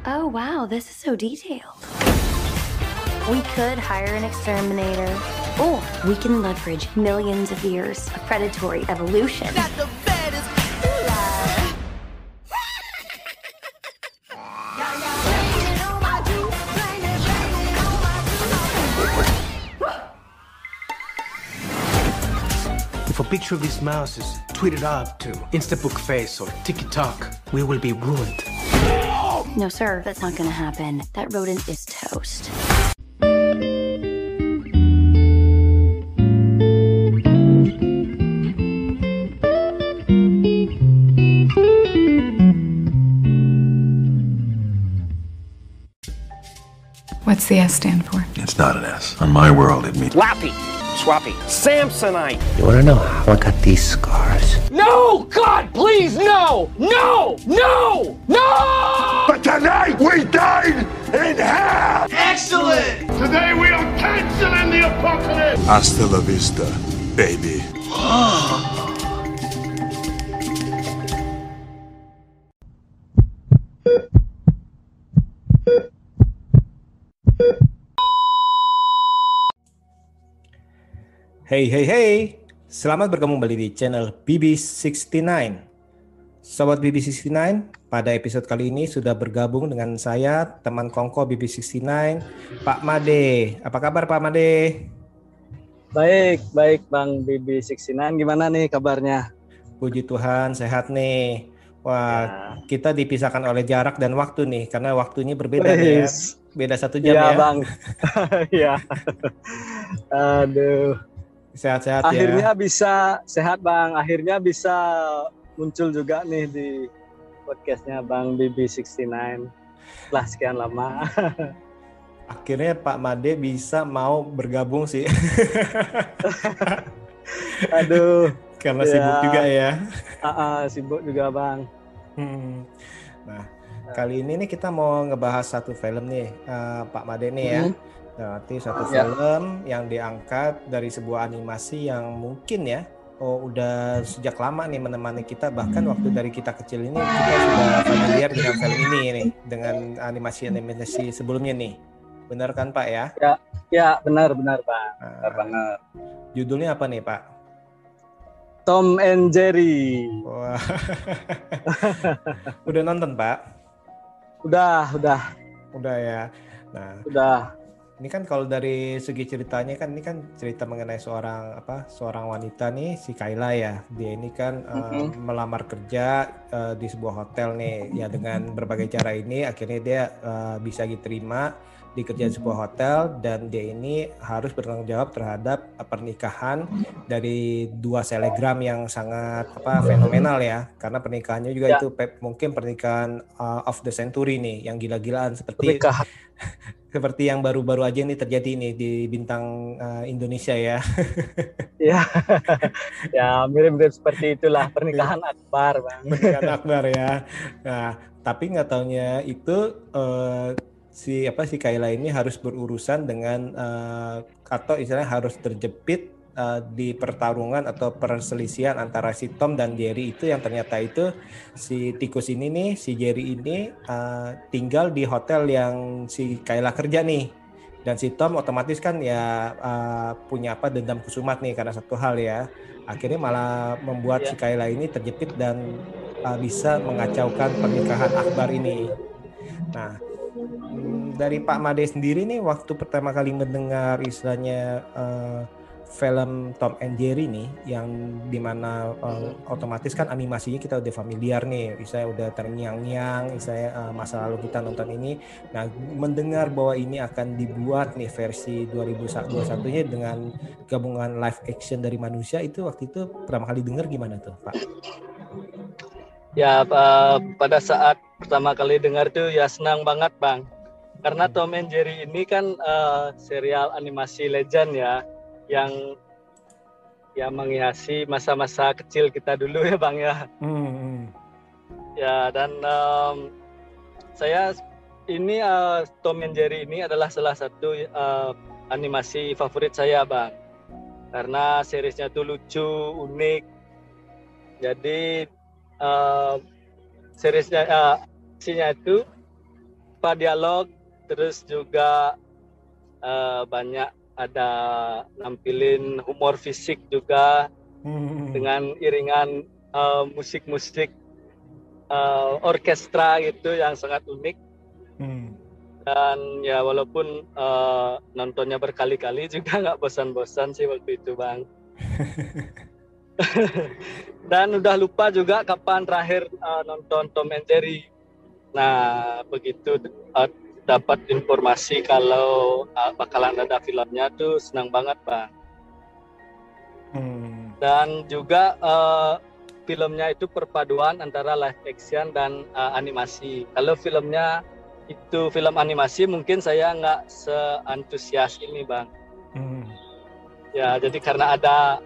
Oh wow, this is so detailed. We could hire an exterminator, or we can leverage millions of years of predatory evolution. Got the baddest lie. If a picture of this mouse is tweeted out to Instabook Face or TikTok, we will be ruined. No sir, that's not gonna happen. That rodent is toast. What's the S stand for? It's not an S. On my world, it means Lappy, Swappy, Samsonite. You wanna know how I got these scars? No! God, please, no! No! No! No! But tonight we dine in hell! Excellent. Today we are canceling the apocalypse! Hasta la vista, baby. Hey, selamat bergabung kembali di channel BB69. Sobat BB69, pada episode kali ini sudah bergabung dengan saya, teman kongko BB69, Pak Made. Apa kabar Pak Made? Baik Bang BB69, gimana nih kabarnya? Puji Tuhan, sehat nih. Wah, ya. Kita dipisahkan oleh jarak dan waktu nih, karena waktunya berbeda nih ya. Beda 1 jam ya. Iya Bang, iya. Aduh. Sehat-sehat ya. Akhirnya bisa sehat Bang. Akhirnya bisa muncul juga nih di podcastnya Bang BB69. Setelah sekian lama. Akhirnya Pak Made bisa mau bergabung sih. Aduh. Karena sibuk juga ya. Sibuk juga Bang. Nah, kali ini nih kita mau ngebahas satu film nih, Pak Made nih ya. Berarti satu film yang diangkat dari sebuah animasi yang mungkin ya, udah sejak lama nih menemani kita, bahkan waktu dari kita kecil ini kita sudah familiar dengan film ini nih, dengan animasi sebelumnya nih. Benar kan Pak ya? Ya benar Pak. Benar. Judulnya apa nih Pak? Tom and Jerry. Wah. Udah nonton Pak? Udah ya. Nah, udah. Ini kan kalau dari segi ceritanya kan ini kan cerita mengenai seorang wanita nih, si Kayla ya. Dia ini kan melamar kerja di sebuah hotel nih. Ya dengan berbagai cara ini akhirnya dia bisa diterima di kerja di sebuah hotel, dan dia ini harus bertanggung jawab terhadap pernikahan dari 2 selegram yang sangat fenomenal ya. Karena pernikahannya juga itu mungkin pernikahan of the century nih, yang gila-gilaan seperti yang baru-baru aja ini terjadi nih di bintang Indonesia ya. Ya mirip-mirip seperti itulah, pernikahan akbar Bang. Pernikahan akbar ya. Nah, tapi nggak taunya itu si Kayla ini harus berurusan dengan atau istilahnya harus terjepit di pertarungan atau perselisihan antara si Tom dan Jerry itu, yang ternyata itu si tikus ini nih, si Jerry ini tinggal di hotel yang si Kayla kerja nih, dan si Tom otomatis kan ya punya dendam kusumat nih karena satu hal ya, akhirnya malah membuat si Kayla ini terjepit dan bisa mengacaukan pernikahan akbar ini. Nah, dari Pak Made sendiri nih, waktu pertama kali mendengar istilahnya film Tom and Jerry nih, yang dimana otomatis kan animasinya kita udah familiar nih, saya udah terngiang-ngiang, saya masa lalu kita nonton ini. Nah, mendengar bahwa ini akan dibuat nih versi 2021-nya dengan gabungan live action dari manusia, itu waktu itu pertama kali dengar gimana tuh Pak? Ya pada saat pertama kali dengar tuh ya senang banget Bang, karena Tom and Jerry ini kan serial animasi legend ya, yang menghiasi masa-masa kecil kita dulu ya Bang ya. Ya, dan saya ini Tom and Jerry ini adalah salah satu animasi favorit saya Bang, karena seriesnya tuh lucu, unik. Jadi seriesnya itu beberapa dialog, terus juga banyak ada nampilin humor fisik juga dengan iringan musik-musik orkestra gitu yang sangat unik. Dan ya walaupun nontonnya berkali-kali juga nggak bosan-bosan sih waktu itu Bang. Dan udah lupa juga kapan terakhir nonton Tom and Jerry. Nah begitu dapat informasi kalau bakalan ada filmnya tuh senang banget Bang. Dan juga filmnya itu perpaduan antara live action dan animasi. Kalau filmnya itu film animasi mungkin saya nggak seantusias ini Bang. Ya jadi karena ada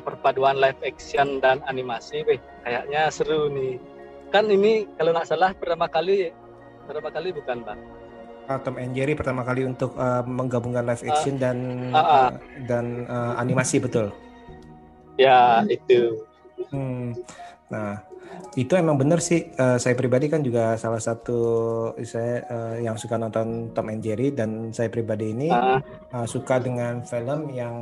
perpaduan live action dan animasi, kayaknya seru nih. Kan ini kalau nggak salah pertama kali bukan Bang? Tom and Jerry pertama kali untuk menggabungkan live action dan animasi, betul? Ya itu. Nah itu emang bener sih, saya pribadi kan juga salah satu saya yang suka nonton Tom and Jerry, dan saya pribadi ini suka dengan film yang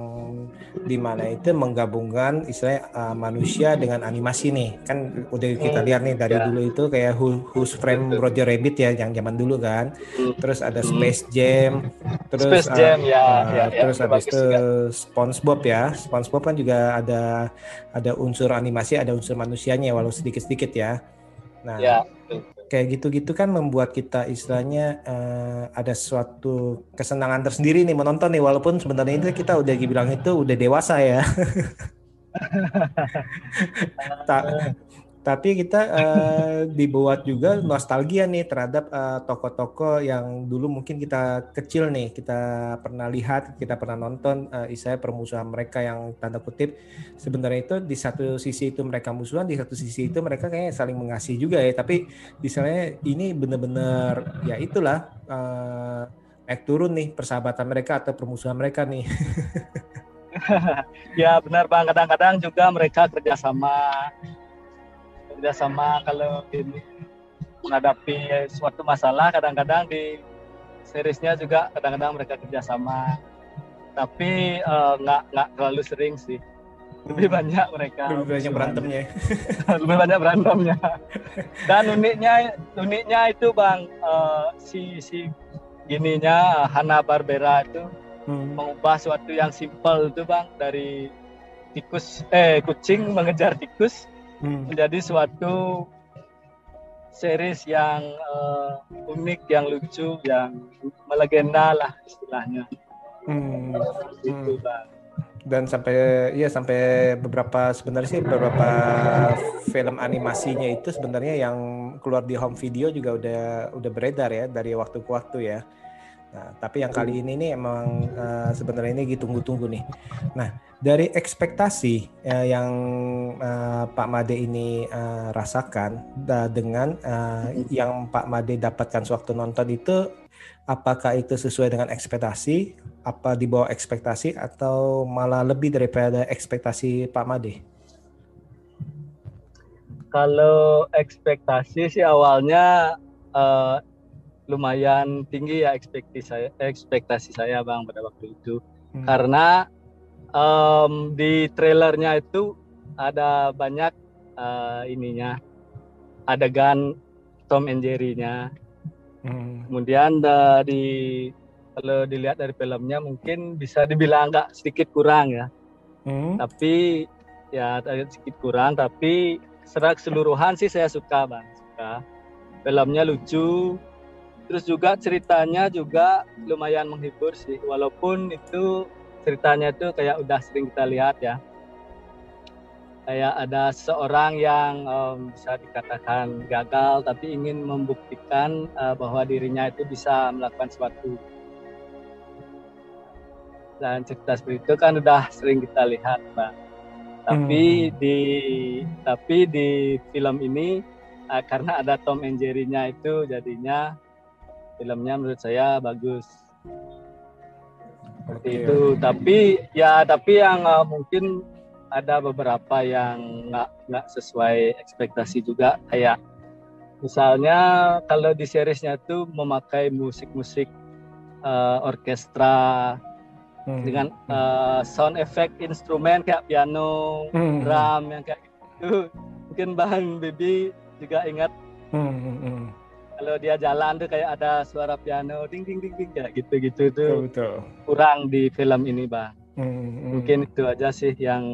dimana itu menggabungkan istilahnya manusia dengan animasi nih, kan udah kita lihat nih dari dulu itu kayak Who's Framed Roger Rabbit ya yang zaman dulu kan, terus ada Space Jam, terus terus habis itu SpongeBob ya, SpongeBob kan juga ada unsur animasi, ada unsur manusianya walau sedikit-sedikit ya. Nah, kayak gitu-gitu kan membuat kita istilahnya ada suatu kesenangan tersendiri nih menonton nih, walaupun sebenarnya itu kita udah dibilang itu udah dewasa ya. Tapi kita dibuat juga nostalgia nih terhadap tokoh-tokoh yang dulu mungkin kita kecil nih, kita pernah lihat, kita pernah nonton istilahnya permusuhan mereka yang tanda kutip sebenarnya itu di satu sisi itu mereka musuhan, di satu sisi itu mereka kayaknya saling mengasihi juga ya, tapi misalnya ini benar-benar ya itulah naik turun nih persahabatan mereka atau permusuhan mereka nih. Ya benar Bang, kadang-kadang juga mereka kerjasama kalau ini menghadapi suatu masalah, kadang-kadang di seriesnya juga kadang-kadang mereka kerjasama, tapi nggak terlalu sering sih, lebih banyak berantemnya. Lebih banyak berantemnya. Dan uniknya itu Bang, si gininya Hanna-Barbera itu mengubah suatu yang simpel itu Bang, dari kucing mengejar tikus menjadi suatu series yang unik, yang lucu, yang melegenda lah istilahnya. Gitu, Bang. Dan sampai beberapa film animasinya itu sebenarnya yang keluar di home video juga udah beredar ya dari waktu ke waktu ya. Nah, tapi yang kali ini nih emang sebenarnya ini ditunggu-tunggu nih. Nah, dari ekspektasi yang Pak Made ini rasakan dengan yang Pak Made dapatkan sewaktu nonton itu, apakah itu sesuai dengan ekspektasi, apa di bawah ekspektasi, atau malah lebih daripada ekspektasi Pak Made? Kalau ekspektasi sih awalnya lumayan tinggi ya ekspektasi saya Bang pada waktu itu, karena di trailernya itu ada banyak adegan Tom and Jerry-nya. Kemudian kalau dilihat dari filmnya mungkin bisa dibilang agak sedikit kurang ya, tapi ya agak sedikit kurang, tapi secara keseluruhan sih saya suka Bang, filmnya lucu. Terus juga ceritanya juga lumayan menghibur sih, walaupun itu ceritanya itu kayak udah sering kita lihat ya. Kayak ada seorang yang bisa dikatakan gagal tapi ingin membuktikan bahwa dirinya itu bisa melakukan sesuatu. Dan cerita seperti itu kan udah sering kita lihat, Bang. Tapi di film ini karena ada Tom and Jerry-nya itu jadinya filmnya menurut saya bagus. Seperti itu. Tapi yang mungkin ada beberapa yang nggak sesuai ekspektasi juga, kayak Misalnya kalau di seriesnya itu memakai musik-musik orkestra dengan sound effect instrumen kayak piano, drum yang kayak gitu. Mungkin Bang Bibi juga ingat kalau dia jalan tuh kayak ada suara piano ding ding ding ding kayak gitu-gitu tuh. Betul. Kurang di film ini, Bang. Mungkin itu aja sih yang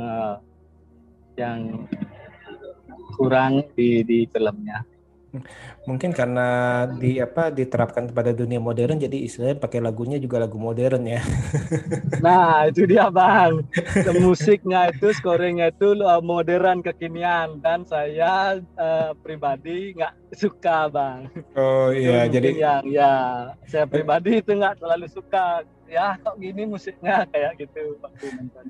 kurang di filmnya. Mungkin karena diterapkan kepada dunia modern, jadi istilahnya pakai lagunya juga lagu modern ya. Nah itu dia Bang, musiknya itu scoringnya itu modern kekinian dan saya pribadi nggak suka Bang. Oh iya, jadi saya pribadi itu nggak terlalu suka. Ya kok gini musiknya kayak gitu waktu nonton.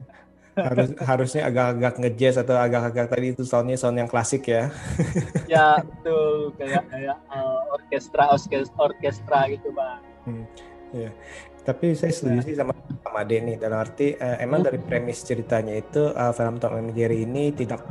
Harusnya agak-agak nge-jazz atau agak-agak tadi itu sound yang klasik ya. Ya betul, kayak orkestra gitu Bang. Ya. Tapi saya setuju sih sama Ade nih, dalam arti emang dari premis ceritanya itu film Tom and Jerry ini tidak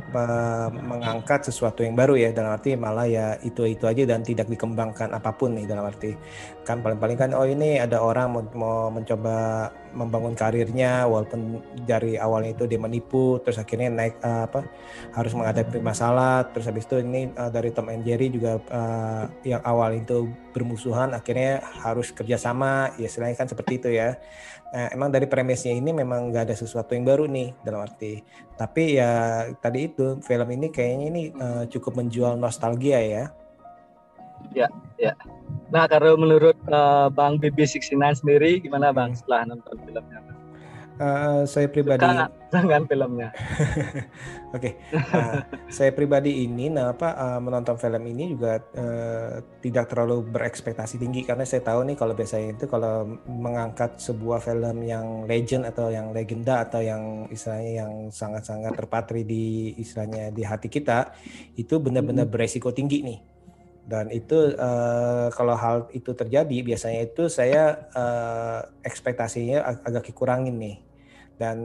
mengangkat sesuatu yang baru ya, dalam arti malah ya itu aja dan tidak dikembangkan apapun nih, dalam arti kan paling-paling kan ini ada orang mau mencoba membangun karirnya walaupun dari awalnya itu dia menipu terus akhirnya naik harus menghadapi masalah, terus habis itu ini dari Tom and Jerry juga yang awal itu bermusuhan akhirnya harus kerjasama ya, istilahnya kan seperti itu ya. Nah, emang dari premisnya ini memang nggak ada sesuatu yang baru nih, dalam arti. Tapi ya tadi itu film ini kayaknya ini cukup menjual nostalgia ya. Ya. Nah, kalau menurut Bang BB69 sendiri gimana Bang setelah nonton filmnya? Saya pribadi dengan filmnya. Oke. Saya pribadi ini menonton film ini juga tidak terlalu berekspektasi tinggi karena saya tahu nih kalau biasanya itu kalau mengangkat sebuah film yang legend atau yang legenda atau yang istilahnya yang sangat-sangat terpatri di istilahnya di hati kita itu benar-benar beresiko tinggi nih. Dan itu kalau hal itu terjadi biasanya itu saya ekspektasinya agak dikurangin nih. Dan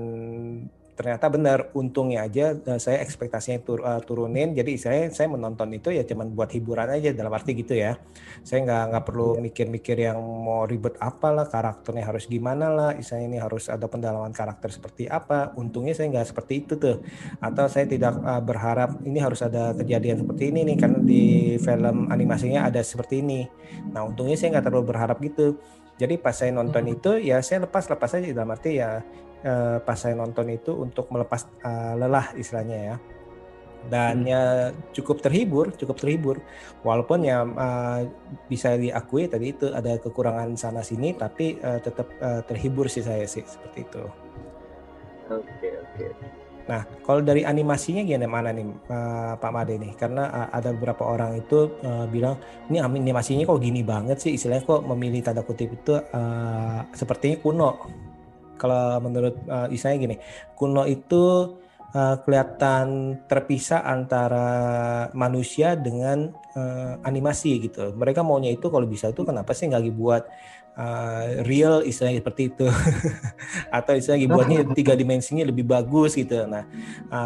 ternyata benar, untungnya aja saya ekspektasinya turunin. Jadi saya menonton itu ya cuman buat hiburan aja, dalam arti gitu ya. Saya nggak perlu mikir-mikir yang mau ribet apalah, karakternya harus gimana lah, misalnya ini harus ada pendalaman karakter seperti apa. Untungnya saya nggak seperti itu tuh. Atau saya tidak berharap ini harus ada kejadian seperti ini nih karena di film animasinya ada seperti ini. Nah untungnya saya nggak terlalu berharap gitu. Jadi pas saya nonton itu ya saya lepas aja, dalam arti ya pas saya nonton itu untuk melepas lelah istilahnya ya, dan ya cukup terhibur walaupun ya bisa diakui tadi itu ada kekurangan sana sini tapi tetap terhibur sih saya sih seperti itu. Oke. Nah kalau dari animasinya gimana nih Pak Made nih, karena ada beberapa orang itu bilang ini animasinya kok gini banget sih, istilahnya kok memilih tanda kutip itu sepertinya kuno. Kalau menurut istilahnya gini, kuno itu kelihatan terpisah antara manusia dengan animasi gitu. Mereka maunya itu kalau bisa itu kenapa sih nggak dibuat real istilahnya seperti itu atau istilahnya dibuatnya 3 dimensinya lebih bagus gitu. Nah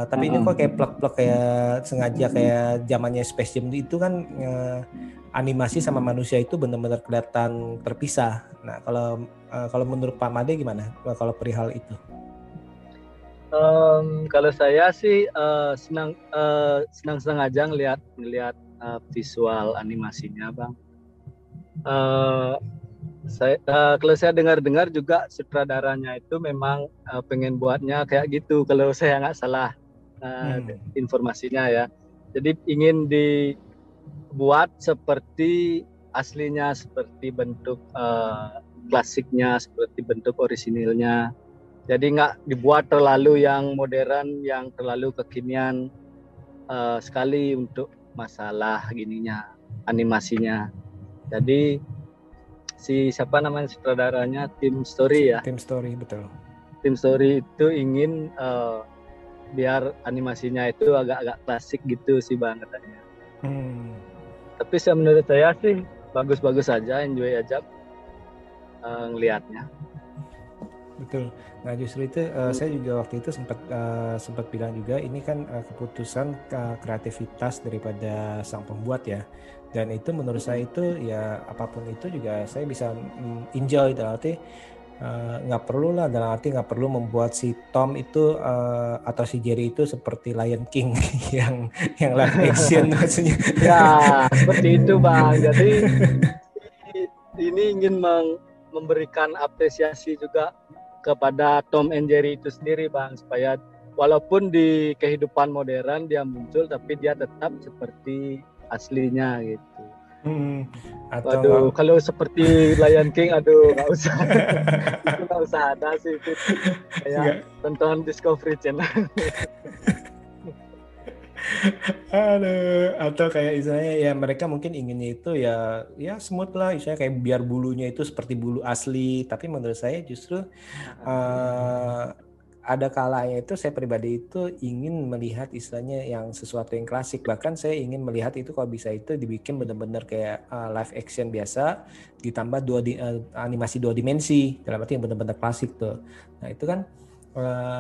tapi ini kok kayak plak-plak kayak sengaja kayak zamannya Space Jam itu kan animasi sama manusia itu benar-benar kelihatan terpisah. Nah kalau menurut Pak Made gimana kalau perihal itu? Kalau saya sih senang aja ngelihat visual animasinya Bang. Kalau saya dengar juga sutradaranya itu memang pengen buatnya kayak gitu kalau saya nggak salah informasinya ya. Jadi ingin dibuat seperti aslinya, seperti bentuk klasiknya, seperti bentuk orisinilnya. Jadi nggak dibuat terlalu yang modern, yang terlalu kekinian sekali untuk masalah gininya, animasinya. Jadi siapa namanya sutradaranya, Tim Story ya? Tim Story, betul. Tim Story itu ingin biar animasinya itu agak-agak klasik gitu sih Bang katanya. Tapi menurut saya sih bagus-bagus aja, enjoy aja ngelihatnya. Betul. Nah justru itu saya juga waktu itu sempat bilang juga ini kan keputusan kreativitas daripada sang pembuat ya. Dan itu menurut saya itu ya apapun itu juga saya bisa enjoy dalam arti nggak perlu lah, dalam arti nggak perlu membuat si Tom itu atau si Jerry itu seperti Lion King yang live action maksudnya. Ya seperti itu Bang. Jadi ini ingin memberikan apresiasi juga kepada Tom and Jerry itu sendiri Bang, supaya walaupun di kehidupan modern dia muncul tapi dia tetap seperti aslinya gitu. Aduh, kalau seperti Lion King, aduh nggak usah, itu nggak usah ada sih itu kayak tonton Discovery Channel. Aduh, atau kayak istilahnya ya mereka mungkin inginnya itu ya smooth lah, istilahnya kayak biar bulunya itu seperti bulu asli. Tapi menurut saya justru ada kalanya itu saya pribadi itu ingin melihat istilahnya yang sesuatu yang klasik. Bahkan saya ingin melihat itu kalau bisa itu dibikin benar-benar kayak live action biasa ditambah animasi 2 dimensi dalam arti yang benar-benar klasik tuh. Nah itu kan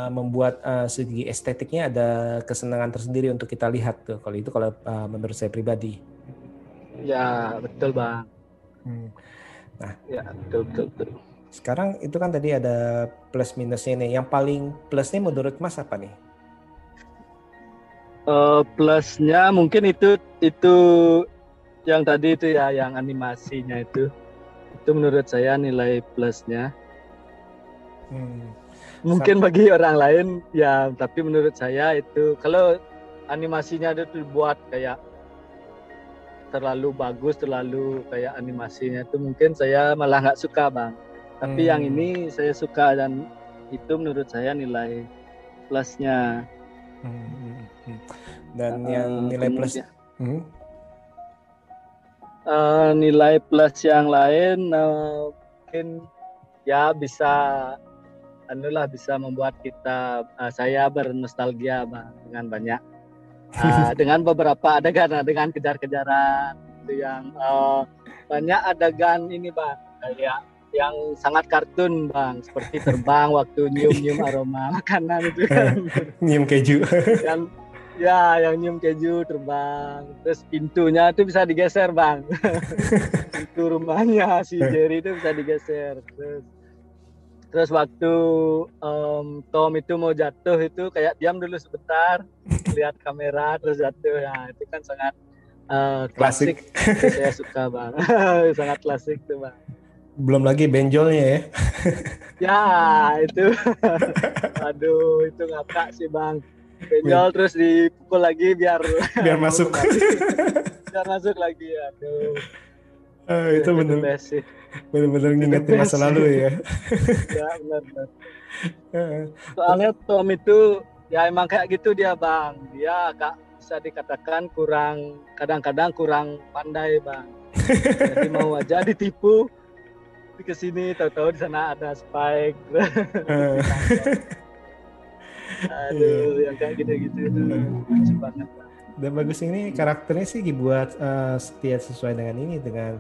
membuat segi estetiknya ada kesenangan tersendiri untuk kita lihat tuh. Kalau menurut saya pribadi. Ya betul Bang. Nah ya betul. Sekarang itu kan tadi ada plus minusnya nih. Yang paling plusnya menurut Mas apa nih? Plusnya mungkin itu yang tadi itu ya, yang animasinya itu menurut saya nilai plusnya. Mungkin bagi orang lain ya, tapi menurut saya itu kalau animasinya itu dibuat kayak terlalu bagus, terlalu kayak animasinya itu mungkin saya malah nggak suka Bang. Tapi yang ini saya suka dan itu menurut saya nilai plusnya. Dan yang nilai plus nilai plus yang lain mungkin ya bisa membuat saya bernostalgia Bang, dengan banyak dengan beberapa adegan dengan kejar-kejaran itu yang banyak adegan ini Bang, kayak yang sangat kartun Bang, seperti terbang waktu nyium aroma makanan itu kan. Nyium keju. Yang nyium keju terbang, terus pintunya itu bisa digeser Bang. Pintu rumahnya si Jerry itu bisa digeser. Terus waktu Tom itu mau jatuh itu kayak diam dulu sebentar, lihat kamera terus jatuh. Ya itu kan sangat klasik. Saya suka Bang. Sangat klasik tuh Bang. Belum lagi benjolnya ya. Ya itu. Aduh itu ngakak sih Bang. Benjol terus dipukul lagi biar masuk. Biar masuk lagi. Aduh. Itu benar-benar ngingetin masa lalu ya. Ya benar. Soalnya Tom itu ya emang kayak gitu dia Bang. Dia agak bisa dikatakan kadang-kadang kurang pandai Bang. Jadi mau aja ditipu. Ke sini tahu-tahu di sana ada Spike. Aduh, yang kayak gitu-gitu itu lucu banget. Dan bagus ini karakternya sih dibuat sesuai dengan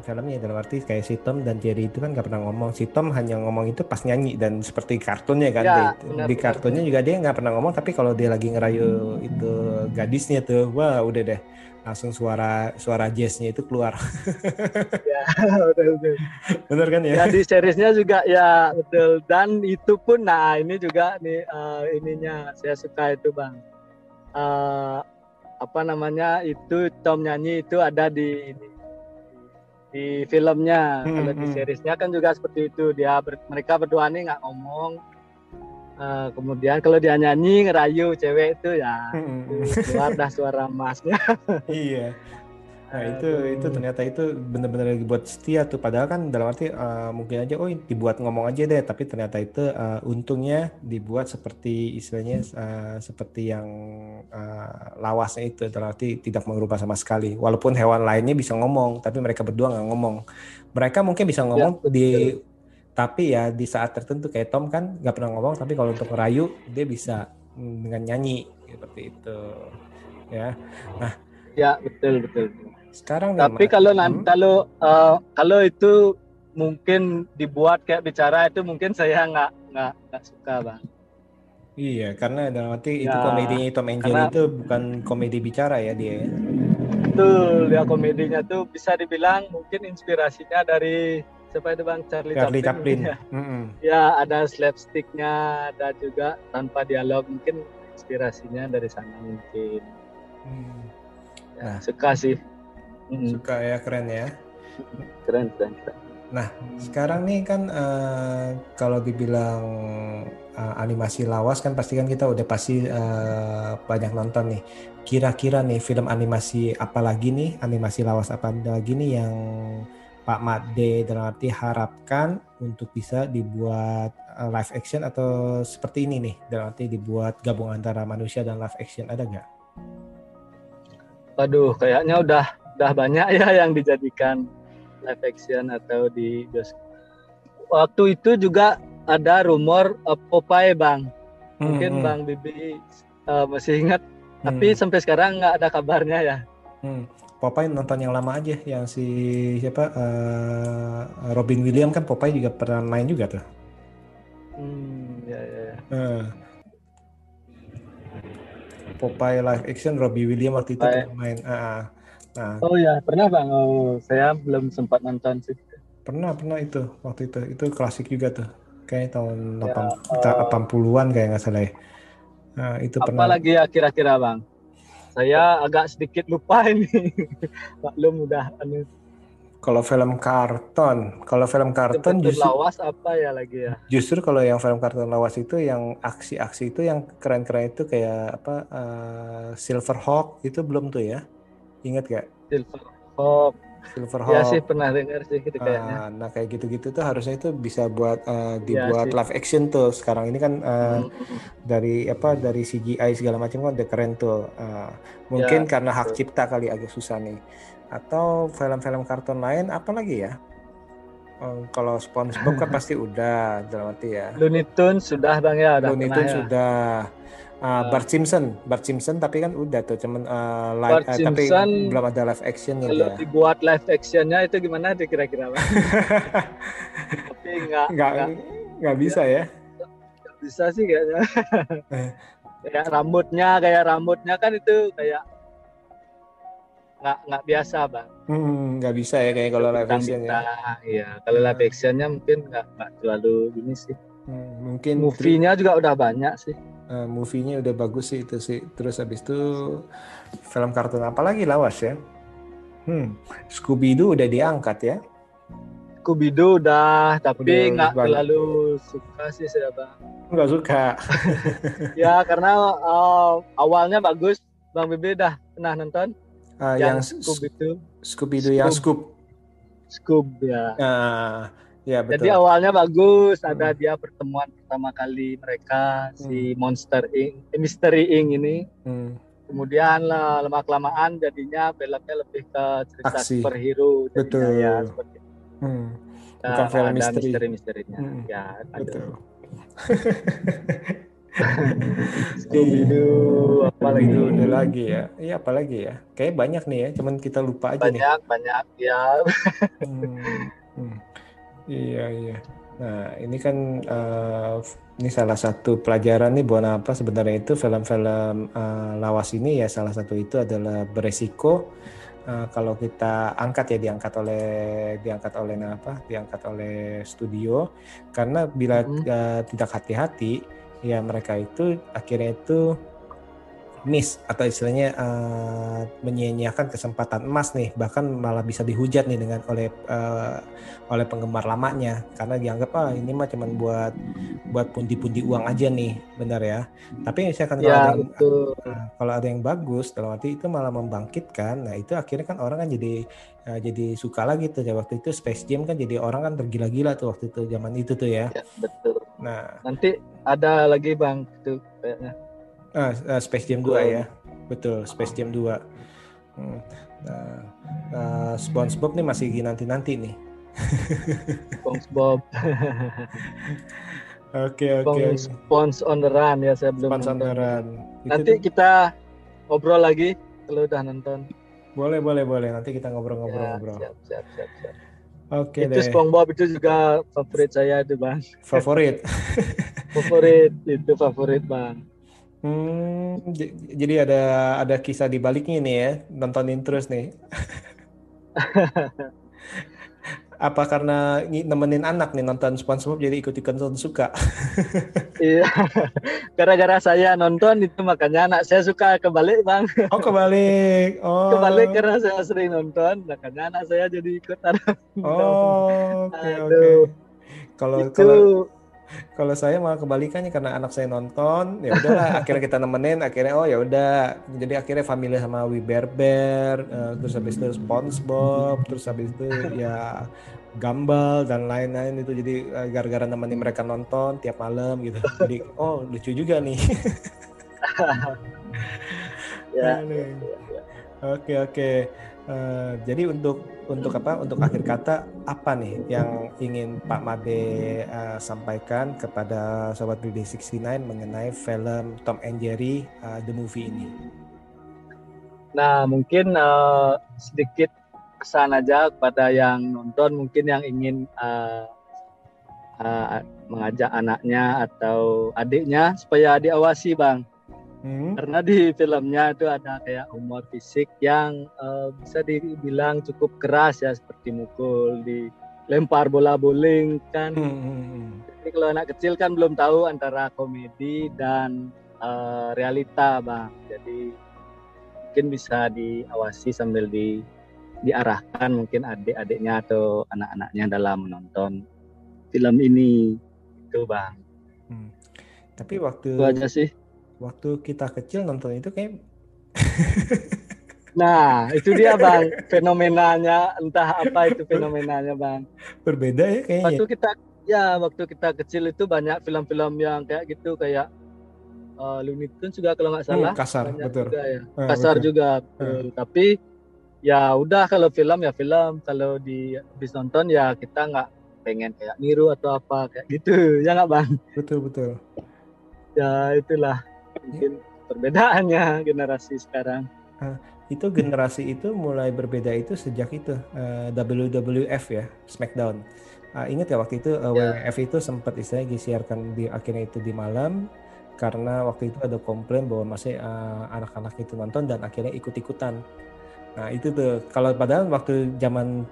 filmnya, dalam arti kayak si Tom dan Jerry itu kan gak pernah ngomong. Si Tom hanya ngomong itu pas nyanyi dan seperti kartunnya kan. Ya, di kartunnya juga dia gak pernah ngomong, tapi kalau dia lagi ngerayu itu gadisnya tuh, wah udah deh langsung suara jazznya itu keluar. Ya betul. Bener kan ya? Ya di seriesnya juga ya betul, dan itu pun ini juga nih ininya saya suka itu Bang. Itu Tom nyanyi itu ada di filmnya. Kalau di seriesnya kan juga seperti itu, mereka berdua nih nggak ngomong. Kemudian kalau dia nyanyi ngerayu cewek itu ya keluar dah suara emasnya. Iya. Nah itu ternyata itu benar-benar dibuat setia tuh, padahal kan dalam arti mungkin aja dibuat ngomong aja deh, tapi ternyata itu untungnya dibuat seperti istilahnya seperti yang lawasnya itu, dalam arti tidak merubah sama sekali. Walaupun hewan lainnya bisa ngomong, tapi mereka berdua nggak ngomong. Mereka mungkin bisa ngomong tapi ya di saat tertentu, kayak Tom kan nggak pernah ngomong, tapi kalau untuk merayu dia bisa dengan nyanyi seperti itu ya. Nah ya betul. Sekarang tapi kalau itu mungkin dibuat kayak bicara itu mungkin saya nggak suka bang. Iya, karena dalam arti itu komedinya Tom and Jerry itu bukan komedi bicara ya dia. Betul, ya komedinya tuh bisa dibilang mungkin inspirasinya dari siapa itu bang, Charlie Chaplin. Ya ada slapsticknya, ada juga tanpa dialog, mungkin inspirasinya dari sana mungkin. Ya, suka sih. Suka ya, keren ya. Keren. Nah, sekarang nih kan kalau dibilang animasi lawas kan pasti kan kita udah pasti banyak nonton nih. Kira-kira nih film animasi apa lagi nih, animasi lawas apa lagi nih yang Pak Made dalam arti harapkan untuk bisa dibuat live action atau seperti ini nih, dalam arti dibuat gabungan antara manusia dan live action, ada nggak? Waduh, kayaknya udah banyak ya yang dijadikan live action atau di bioskop. Waktu itu juga ada rumor Popeye bang, mungkin Bang Bibi masih ingat, tapi sampai sekarang nggak ada kabarnya ya. Popeye nonton yang lama aja, yang si siapa Robin Williams kan Popeye juga pernah main juga tuh. Ya. Popeye live action Robin Williams waktu itu pernah main. Nah. Oh ya, pernah bang. Oh, saya belum sempat nonton sih. Pernah itu waktu itu klasik juga tuh. Kayaknya tahun 80-an kayak nggak salah ya. Nah, itu pernah. Apalagi ya kira-kira bang? Saya agak sedikit lupa ini. Maklum udah. Kalau film karton justru lawas apa ya lagi ya? Justru kalau yang film karton lawas itu yang aksi-aksi itu yang keren-keren itu kayak apa Silverhawk itu belum tuh ya? Ingat gak? Silverhawk. Ya sih pernah dengar sih gitu kayaknya. Nah kayak gitu-gitu tuh harusnya itu bisa buat dibuat live action tuh. Sekarang ini kan dari CGI segala macam kan udah keren tuh. Mungkin karena hak cipta kali agak susah nih. Atau film-film karton lain apa lagi ya? Kalau SpongeBob kan pasti udah dalam arti ya. Looney Tunes sudah bang ya. Looney Tunes sudah. Bart Simpson tapi kan udah tuh cuman live tapi belum ada live actionnya. Kalau dibuat live actionnya itu gimana tuh kira-kira bang? Tapi nggak bisa ya? Nggak bisa sih kayaknya. kayak rambutnya kan itu kayak nggak biasa bang. Nggak bisa ya kayak kalau live actionnya. Iya, kalau live actionnya mungkin nggak terlalu gini sih. Mungkin movie-nya juga udah banyak sih. Movie-nya udah bagus sih itu sih. Terus habis itu film kartun apa lagi lawas ya? Scooby-Doo udah diangkat ya? Scooby-Doo udah, tapi nggak terlalu suka sih saya bang. Nggak suka. Ya karena awalnya bagus. Bang Bibi dah pernah nonton? Yang Scooby-Doo yang Scoop ya. Ya, betul. Jadi awalnya bagus, ada dia pertemuan pertama kali mereka si Mystery Inc ini. Kemudian lama-kelamaan jadinya filmnya lebih ke cerita superhero. Betul. Ya, bukan film misteri-misterinya. Ya, betul. Scooby-Doo apalagi ada lagi ya? Iya apalagi ya? Kayak banyak nih ya, cuman kita lupa aja nih. Banyak ya. Iya. Nah ini kan ini salah satu pelajaran nih buat apa sebenarnya itu film-film lawas ini ya, salah satu itu adalah beresiko kalau kita diangkat oleh studio, karena bila tidak hati-hati ya mereka itu akhirnya itu miss atau istilahnya menyia-nyiakan kesempatan emas nih, bahkan malah bisa dihujat nih dengan oleh penggemar lamanya karena dianggap ini mah cuman buat pundi-pundi uang aja nih, benar ya. Tapi misalkan kalau ada yang bagus dalam arti itu malah membangkitkan, nah itu akhirnya kan orang kan jadi suka lagi tuh. Waktu itu Space Jam kan jadi orang kan tergila-gila tuh waktu itu, zaman itu tuh ya. Betul. Nah nanti ada lagi bang tuh kayaknya. Space Jam 2 ya, betul, Space Jam 2. SpongeBob nih masih nanti nih. SpongeBob. Oke. Sponge on the Run ya, saya belum nonton. Nanti kita ngobrol lagi kalau udah nonton. Boleh. Nanti kita ngobrol-ngobrol. Siap. Oke itu deh. SpongeBob itu juga favorit saya itu bang. Favorit. Favorit bang. Jadi ada kisah di baliknya nih ya, nontonin terus nih. Apa karena nemenin anak nih nonton SpongeBob jadi ikut-ikutan suka? Iya, gara-gara saya nonton itu makanya anak saya suka kebalik bang. Oh kebalik. Oh. Kebalik karena saya sering nonton, makanya anak saya jadi ikutan. Oh, oke. Kalau saya malah kebalikannya karena anak saya nonton, ya udahlah akhirnya kita nemenin, akhirnya oh ya udah, jadi akhirnya familiar sama We Bare Bear, terus habis itu SpongeBob, terus habis itu ya Gumball dan lain-lain itu, jadi gara-gara nemenin mereka nonton tiap malam gitu, jadi oh lucu juga nih. Ya. Oke. Jadi untuk akhir kata apa nih yang ingin Pak Made sampaikan kepada Sobat BB69 mengenai film Tom and Jerry The Movie ini? Nah mungkin sedikit pesan aja kepada yang nonton, mungkin yang ingin mengajak anaknya atau adiknya supaya diawasi bang. Karena di filmnya itu ada kayak humor fisik yang bisa dibilang cukup keras ya, seperti mukul, dilempar bola bowling kan. Jadi kalau anak kecil kan belum tahu antara komedi dan realita bang. Jadi mungkin bisa diawasi sambil diarahkan mungkin adik-adiknya atau anak-anaknya dalam menonton film ini itu bang. Tapi waktu itu aja sih. Waktu kita kecil nonton itu kayak nah itu dia bang, fenomenanya entah apa itu fenomenanya bang. Berbeda ya kayaknya. Waktu kita kecil itu banyak film-film yang kayak gitu, kayak Looney Tunes juga kalau nggak salah. Kasar, betul. Juga, ya. Kasar betul. Juga. Tapi ya udah, kalau film ya film, kalau habis nonton ya kita nggak pengen kayak niru atau apa kayak gitu, ya nggak bang? Betul. Ya itulah mungkin perbedaannya generasi sekarang. Itu generasi itu mulai berbeda itu sejak itu WWF ya, SmackDown. Ingat ya waktu itu WWF itu sempat istilahnya disiarkan akhirnya itu di malam karena waktu itu ada komplain bahwa masih anak-anak itu nonton dan akhirnya ikut-ikutan. Nah itu tuh, kalau padahal waktu zaman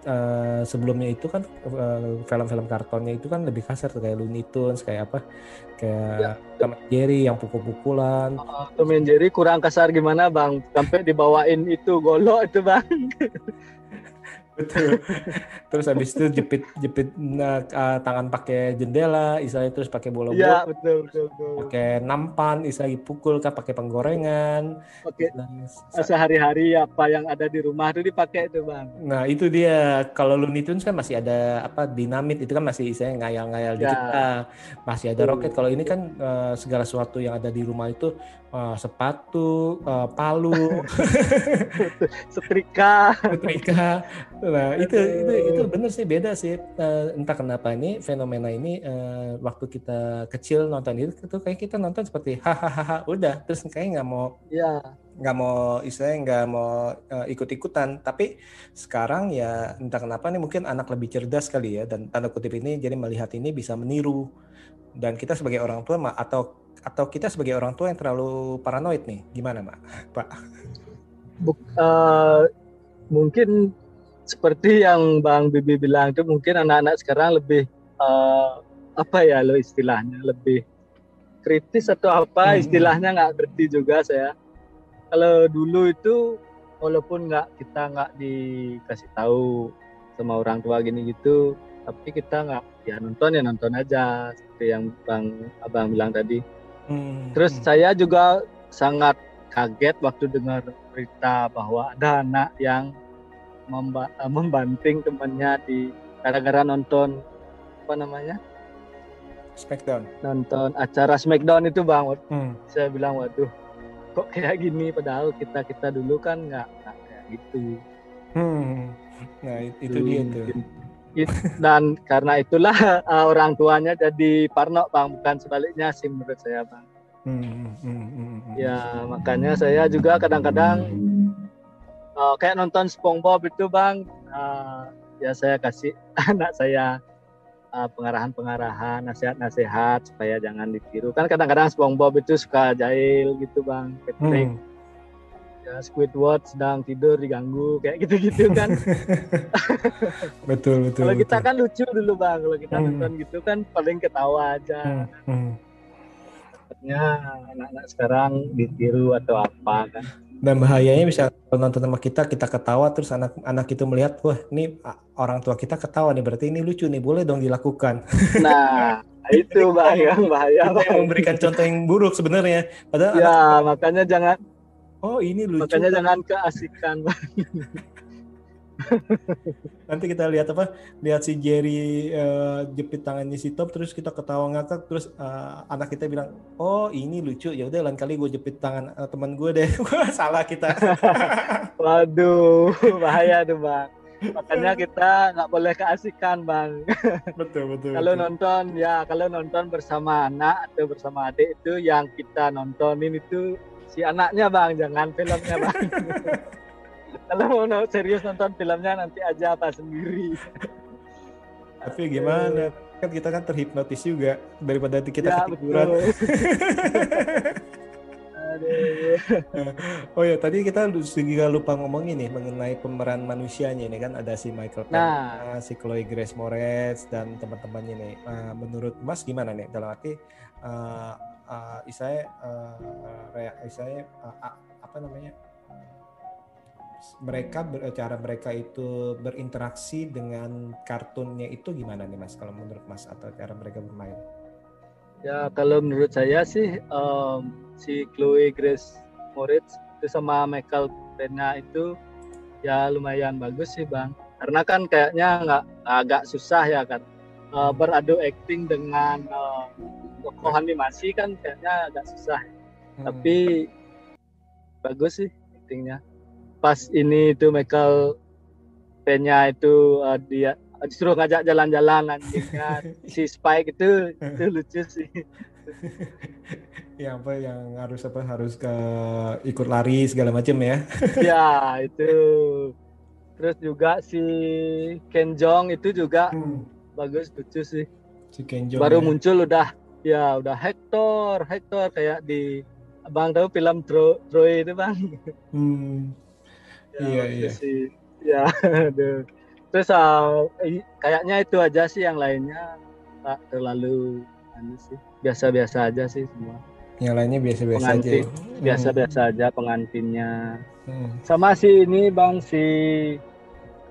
sebelumnya itu kan film-film kartonnya itu kan lebih kasar tuh, kayak Looney Tunes, kayak Tom and Jerry yang pukul-pukulan. Tom and Jerry kurang kasar gimana bang, sampai dibawain itu golok itu bang. Betul. Terus habis itu jepit tangan pakai jendela, istilahnya, terus pakai bola. Iya, betul. Pakai nampan, istilahnya pukul kan, pakai penggorengan. Oke. Sehari-hari apa yang ada di rumah itu dipakai itu, Bang. Nah, itu dia. Kalau Looney Tunes kan masih ada dinamit, itu kan masih istilahnya ngayal-ngayal dikit. Masih ada roket. Kalau ini kan segala sesuatu yang ada di rumah itu sepatu, palu, setrika. Nah, itu benar sih, beda sih. Entah kenapa ini fenomena ini waktu kita kecil nonton itu kayak kita nonton seperti hahaha udah, terus kayak nggak mau istilahnya nggak mau ikut-ikutan. Tapi sekarang ya entah kenapa nih, mungkin anak lebih cerdas kali ya, dan tanda kutip ini jadi melihat ini bisa meniru. Dan kita sebagai orang tua atau kita sebagai orang tua yang terlalu paranoid nih, gimana Pak? Mungkin seperti yang Bang Bibi bilang itu, mungkin anak-anak sekarang lebih istilahnya lebih kritis atau apa istilahnya, nggak ngerti juga saya. Kalau dulu itu walaupun kita nggak dikasih tahu sama orang tua gini gitu, tapi kita nggak nonton aja seperti yang Abang bilang tadi. Terus saya juga sangat kaget waktu dengar berita bahwa ada anak yang membanting temannya gara-gara nonton Smackdown. Nonton acara Smackdown itu Bang. Saya bilang waduh, kok kayak gini, padahal kita dulu kan nggak kayak gitu. Nah itu dia tuh. Dan karena itulah orang tuanya jadi parno Bang, bukan sebaliknya sih menurut saya Bang. Ya makanya saya juga kadang-kadang kayak nonton SpongeBob itu Bang, ya saya kasih anak saya pengarahan-pengarahan, nasihat-nasihat supaya jangan ditiru. Kan kadang-kadang SpongeBob itu suka jahil gitu Bang, Patrick. Ya, Squidward sedang tidur diganggu kayak gitu-gitu kan. betul. Kalau kita kan lucu dulu Bang, kalau kita nonton gitu kan paling ketawa aja. Takutnya anak-anak sekarang ditiru atau apa kan. Dan bahayanya bisa kalau nonton sama kita ketawa terus anak itu melihat, wah ini orang tua kita ketawa nih, berarti ini lucu nih, boleh dong dilakukan. Nah itu bahaya. Kita yang memberikan contoh yang buruk sebenarnya. Padahal ya makanya jangan. Oh ini lucu. Makanya jangan keasikan. Nanti kita lihat si Jerry jepit tangannya si Tom, terus kita ketawa ngakak, terus anak kita bilang, oh ini lucu, ya udah lain kali gue jepit tangan teman gue deh. Salah kita. Waduh, bahaya tuh Bang. Makanya kita nggak boleh keasikan Bang. Betul. Kalau nonton bersama anak atau bersama adik itu yang kita nontonin itu si anaknya Bang, jangan filmnya Bang. Kalau mau serius nonton filmnya nanti aja apa sendiri. Tapi gimana? Kan kita kan terhipnotis juga daripada kita ketiduran. Oh ya, tadi kita juga lupa ngomongin nih mengenai pemeran manusianya ini kan, ada si Michael Pena, si Chloe Grace Moretz dan teman-temannya nih. Menurut Mas gimana nih dalam arti cara mereka itu berinteraksi dengan kartunnya itu gimana nih Mas, kalau menurut Mas, atau cara mereka bermain? Ya kalau menurut saya sih si Chloe Grace Moretz itu sama Michael Pena itu ya lumayan bagus sih Bang, karena kan kayaknya agak susah ya kan beradu acting dengan tokoh animasi kan kayaknya agak susah. Tapi bagus sih actingnya. Pas ini itu Michael Pena itu dia disuruh ngajak jalan-jalan anjingnya si Spike itu lucu sih. Yang harus ikut lari segala macam ya. Ya itu. Terus juga si Ken Jeong itu juga bagus, lucu sih. Si Ken Jeong baru muncul udah Hector kayak di Bang tahu film Troy itu Bang. Iya. Sih. Ya, aduh. Terus kayaknya itu aja sih, yang lainnya tak terlalu sih. Biasa-biasa aja sih semua. Yang lainnya biasa-biasa aja. Biasa-biasa aja pengantinnya. Sama si ini Bang, si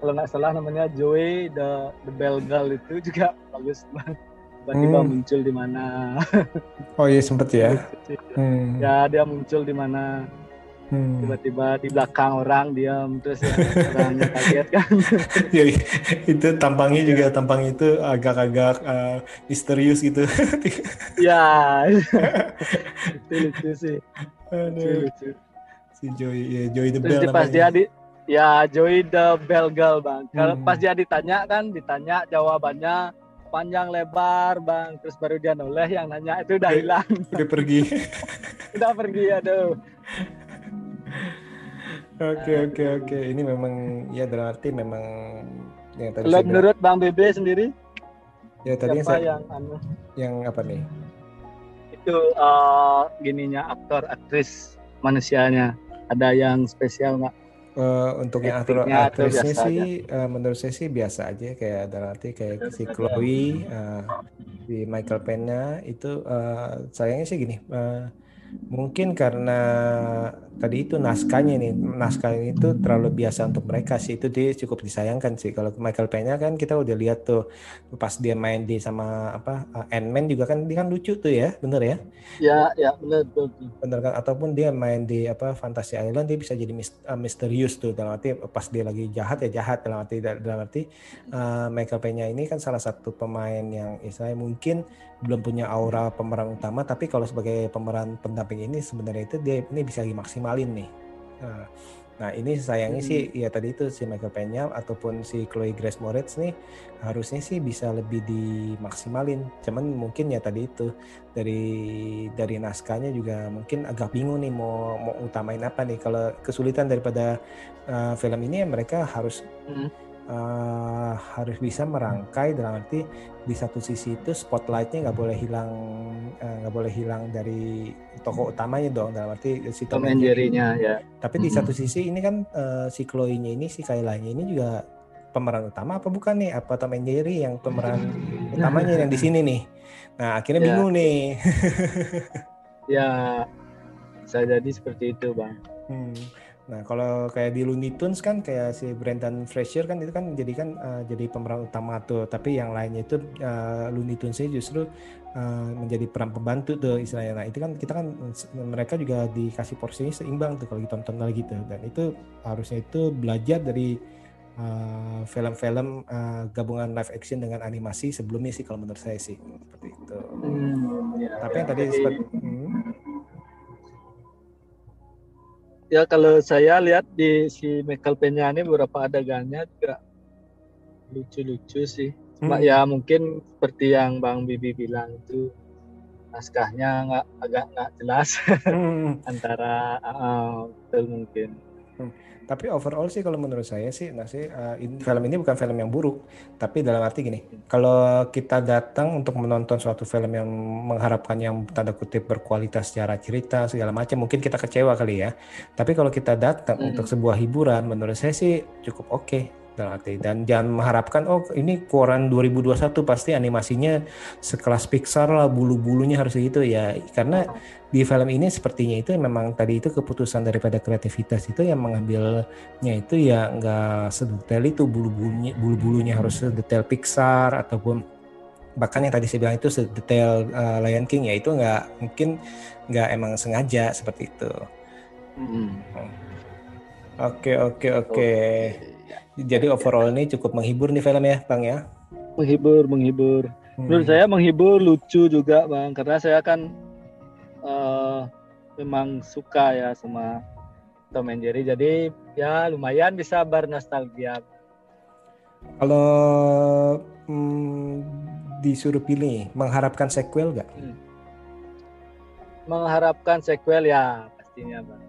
kalau nggak salah namanya Joey the Bell Girl itu juga bagus Bang. Tiba-tiba muncul di mana. Oh iya sempet ya. Ya dia muncul di mana. Tiba-tiba di belakang orang diam terus ya, orangnya kaget kan. Itu tampangnya juga tampang itu agak-agak misterius gitu. Ya itu lucu sih. Lucu. Si Joey the Bell namanya. Pas dia Joey the Bell Girl Bang. Kalau pas dia ditanya jawabannya panjang lebar Bang, terus baru dia noleh, yang nanya itu udah hilang. Udah pergi. Udah pergi, aduh. Oke. Ini memang ya berarti memang yang tadi. Kalau menurut Bang Bebe sendiri? Ya tadi yang apa nih? Itu gininya aktor aktris manusianya. Ada yang spesial nggak? Untuk yang aktrisnya sih menurut saya sih biasa aja, kayak berarti kayak si Chloe, si Michael Pena itu sayangnya sih gini. Mungkin karena tadi itu naskahnya itu terlalu biasa untuk mereka sih, itu dia cukup disayangkan sih. Kalau Michael Pena kan kita udah lihat tuh pas dia main di sama Ant-Man juga kan dia kan lucu tuh ya, bener ya? Ya bener kan, ataupun dia main di Fantasy Island dia bisa jadi misterius tuh, dalam arti pas dia lagi jahat dalam arti Michael Pena ini kan salah satu pemain yang istilahnya mungkin belum punya aura pemeran utama, tapi kalau sebagai pemeran pendamping ini sebenarnya itu dia ini bisa dimaksimalin nih. Nah ini sayangnya sih ya tadi itu si Michael Pena ataupun si Chloe Grace Moretz nih harusnya sih bisa lebih dimaksimalin. Cuman mungkin ya tadi itu dari naskahnya juga mungkin agak bingung nih mau utamain apa nih. Kalau kesulitan daripada film ini ya mereka harus harus bisa merangkai, dalam arti di satu sisi itu spotlightnya nggak boleh hilang dari tokoh utamanya dong, dalam arti si Tom and Jerry-nya ya. Tapi di satu sisi ini kan si Chloe-nya ini, si Kayla-nya ini juga pemeran utama apa bukan nih? Apa Tom and Jerry yang pemeran utamanya yang di sini nih? Nah akhirnya bingung nih. Ya bisa jadi seperti itu Bang. Nah kalau kayak di Looney Tunes kan kayak si Brendan Fraser kan itu kan jadi pemeran utama tuh, tapi yang lainnya itu Looney Tunes-nya justru menjadi peran pembantu tuh istilahnya. Nah itu kan mereka juga dikasih porsinya seimbang tuh kalau ditonton lagi tuh, dan itu harusnya itu belajar dari film-film gabungan live action dengan animasi sebelumnya sih kalau menurut saya sih seperti itu. Tapi yang tadi ya kalau saya lihat di si Michael Peña ini beberapa adegannya juga lucu-lucu sih. Cuma ya mungkin seperti yang Bang Bibi bilang itu naskahnya agak nggak jelas antara betul mungkin. Tapi overall sih kalau menurut saya sih, film ini bukan film yang buruk. Tapi dalam arti gini, kalau kita datang untuk menonton suatu film yang mengharapkan yang tanda kutip berkualitas secara cerita segala macam, mungkin kita kecewa kali ya. Tapi kalau kita datang untuk sebuah hiburan, menurut saya sih cukup oke. Dalam arti, dan jangan mengharapkan ini keluaran 2021 pasti animasinya sekelas Pixar lah, bulu-bulunya harus gitu ya, karena di film ini sepertinya itu memang tadi itu keputusan daripada kreativitas itu yang mengambilnya itu ya nggak sedetail itu, bulu-bulunya harus sedetail Pixar ataupun bahkan yang tadi saya bilang itu sedetail Lion King, ya itu nggak emang sengaja seperti itu. Oke. Jadi overall ini cukup menghibur nih film ya, Bang ya? Menghibur. Menurut saya menghibur, lucu juga, Bang. Karena saya kan memang suka ya sama Tom and Jerry. Jadi ya lumayan bisa bernostalgia. Kalau disuruh pilih, mengharapkan sequel nggak? Mengharapkan sequel ya pastinya, Bang.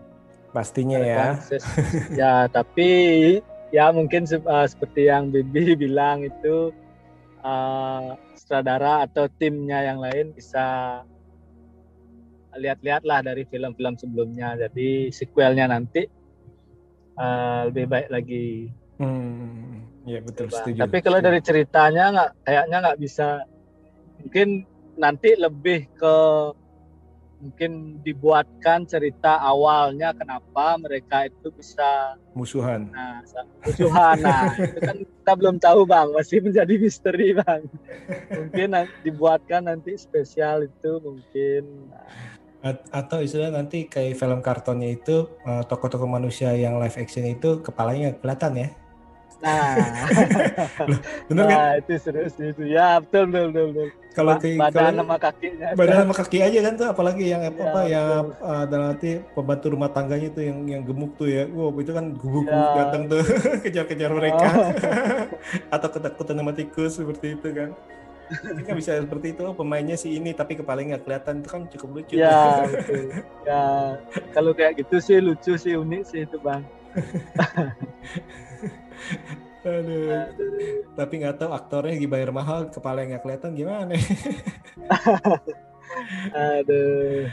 Pastinya ya. Ya, tapi ya mungkin seperti yang Bibi bilang itu sutradara atau timnya yang lain bisa lihat-lihatlah dari film-film sebelumnya. Jadi sequelnya nanti lebih baik lagi. Ya betul, setuju. Tapi kalau dari ceritanya kayaknya nggak bisa. Mungkin nanti lebih ke mungkin dibuatkan cerita awalnya kenapa mereka itu bisa musuhan. Nah, itu kan kita belum tahu Bang, masih menjadi misteri Bang. Mungkin dibuatkan nanti spesial itu mungkin. Atau istilahnya nanti kayak film kartonnya itu tokoh-tokoh manusia yang live action itu kepalanya kelihatan ya. Nah, bener kan? Nah, itu serius itu. Ya, betul. Kalau badan sama kakinya. Badan sama kaki aja kan tuh, apalagi yang yang dalam arti pembantu rumah tangganya tuh yang gemuk tuh ya. Wow, itu kan guguk datang tuh kejar-kejar mereka. Atau ketakutan sama tikus seperti itu kan. Itu kan bisa seperti itu, pemainnya si ini tapi kepalanya nggak kelihatan, itu kan cukup lucu. Ya, betul. Ya, kalau kayak gitu sih lucu sih, unik sih itu Bang. Aduh. Tapi nggak tahu aktornya dibayar mahal, kepala nggak kelihatan gimana. Aduh.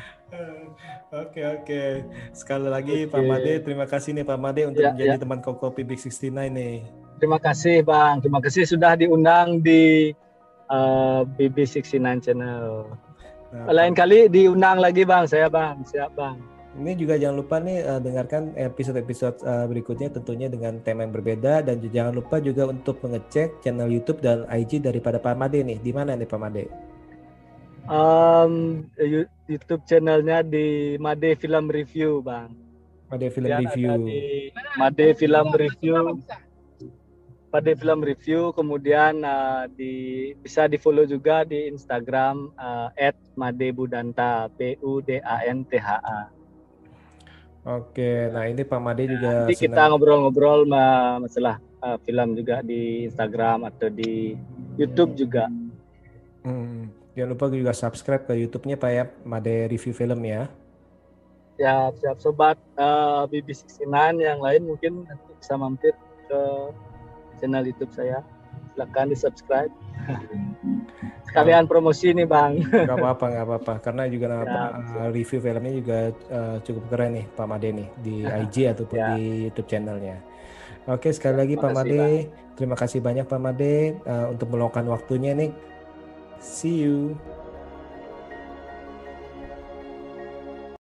Oke. Sekali lagi Pak Made, terima kasih nih Pak Made untuk menjadi teman Kokopi Big 69 nih. Terima kasih Bang, terima kasih sudah diundang di BB69 channel. Lain kali diundang lagi Bang, saya Bang, siap Bang. Ini juga jangan lupa nih dengarkan episode-episode berikutnya tentunya dengan tema yang berbeda, dan jangan lupa juga untuk mengecek channel YouTube dan IG daripada Pak Made nih. Di mana nih Pak Made? YouTube channelnya di Made Film Review Bang. Made Film Review. Made Film Review. Made Film Review, kemudian bisa di follow juga di Instagram @madebudanta PUDANTHA. Oke, nah ini Pak Made juga nanti kita ngobrol-ngobrol masalah film juga di Instagram atau di YouTube juga. Jangan lupa juga subscribe ke YouTube-nya Pak ya, Made Review Film ya. Ya, siap sobat BB69 yang lain mungkin nanti bisa mampir ke channel YouTube saya. Silakan di subscribe. Sekalian promosi nih Bang. Gak apa-apa. Karena juga review filmnya juga cukup keren nih Pak Made nih di IG ataupun di YouTube channelnya. Oke, sekali lagi Pak Made, terima kasih banyak Pak Made untuk meluangkan waktunya nih. See you.